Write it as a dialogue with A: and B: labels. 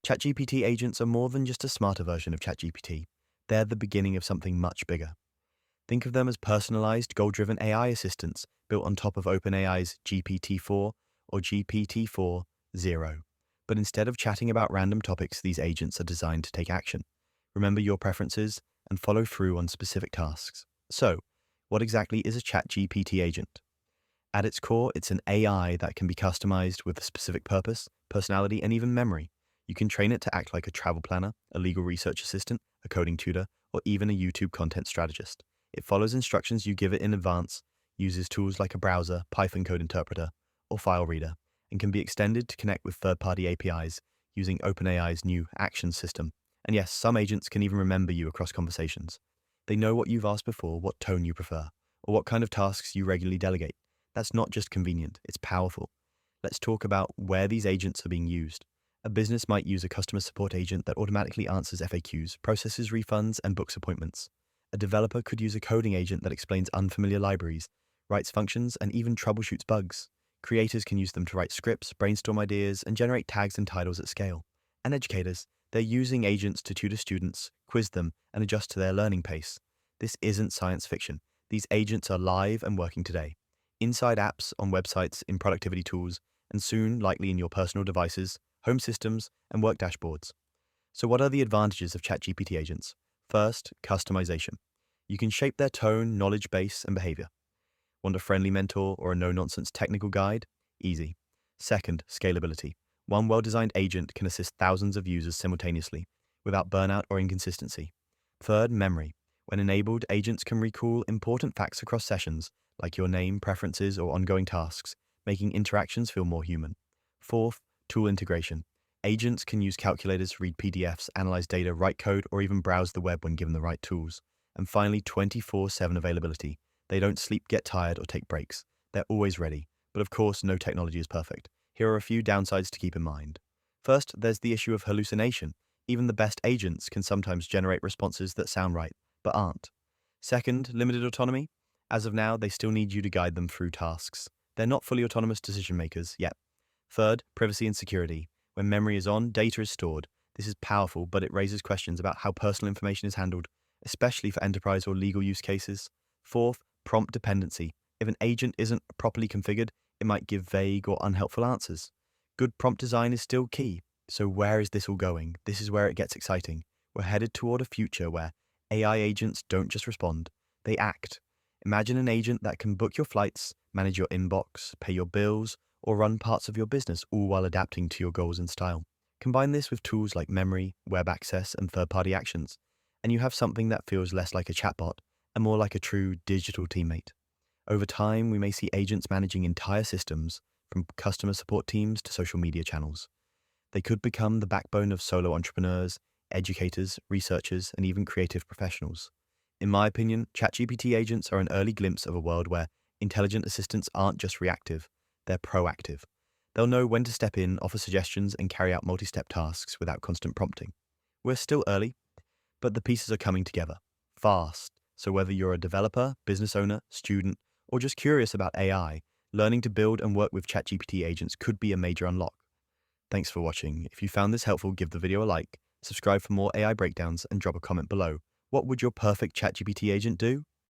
A: ChatGPT agents are more than just a smarter version of ChatGPT. They're the beginning of something much bigger. Think of them as personalized, goal-driven AI assistants built on top of OpenAI's GPT-4 or GPT-4.0. But instead of chatting about random topics, these agents are designed to take action, remember your preferences, and follow through on specific tasks. So, what exactly is a ChatGPT agent? At its core, it's an AI that can be customized with a specific purpose, personality, and even memory. You can train it to act like a travel planner, a legal research assistant, a coding tutor, or even a YouTube content strategist. It follows instructions you give it in advance, uses tools like a browser, Python code interpreter, or file reader, and can be extended to connect with third-party APIs using OpenAI's new Action system. And yes, some agents can even remember you across conversations. They know what you've asked before, what tone you prefer, or what kind of tasks you regularly delegate. That's not just convenient, it's powerful. Let's talk about where these agents are being used. A business might use a customer support agent that automatically answers FAQs, processes refunds, and books appointments. A developer could use a coding agent that explains unfamiliar libraries, writes functions, and even troubleshoots bugs. Creators can use them to write scripts, brainstorm ideas, and generate tags and titles at scale. And educators, they're using agents to tutor students, quiz them, and adjust to their learning pace. This isn't science fiction. These agents are live and working today. Inside apps, on websites, in productivity tools, and soon likely in your personal devices, home systems, and work dashboards. So what are the advantages of ChatGPT agents? First, customization. You can shape their tone, knowledge base, and behavior. Want a friendly mentor or a no-nonsense technical guide? Easy. Second, scalability. One well-designed agent can assist thousands of users simultaneously, without burnout or inconsistency. Third, memory. When enabled, agents can recall important facts across sessions, like your name, preferences, or ongoing tasks, making interactions feel more human. Fourth, tool integration. Agents can use calculators, read PDFs, analyze data, write code, or even browse the web when given the right tools. And finally, 24/7 availability. They don't sleep, get tired, or take breaks. They're always ready. But of course, no technology is perfect. Here are a few downsides to keep in mind. First, there's the issue of hallucination. Even the best agents can sometimes generate responses that sound right, but aren't. Second, limited autonomy. As of now, they still need you to guide them through tasks. They're not fully autonomous decision makers yet. Third, privacy and security. When memory is on, data is stored. This is powerful, but it raises questions about how personal information is handled, especially for enterprise or legal use cases. Fourth, prompt dependency. If an agent isn't properly configured, it might give vague or unhelpful answers. Good prompt design is still key. So where is this all going? This is where it gets exciting. We're headed toward a future where AI agents don't just respond, they act. Imagine an agent that can book your flights, manage your inbox, pay your bills, or run parts of your business, all while adapting to your goals and style. Combine this with tools like memory, web access, and third-party actions, and you have something that feels less like a chatbot and more like a true digital teammate. Over time, we may see agents managing entire systems, from customer support teams to social media channels. They could become the backbone of solo entrepreneurs, educators, researchers, and even creative professionals. In my opinion, ChatGPT agents are an early glimpse of a world where intelligent assistants aren't just reactive, they're proactive. They'll know when to step in, offer suggestions, and carry out multi-step tasks without constant prompting. We're still early, but the pieces are coming together, fast. So whether you're a developer, business owner, student, or just curious about AI, learning to build and work with ChatGPT agents could be a major unlock. Thanks for watching. If you found this helpful, give the video a like, subscribe for more AI breakdowns, and drop a comment below. What would your perfect ChatGPT agent do?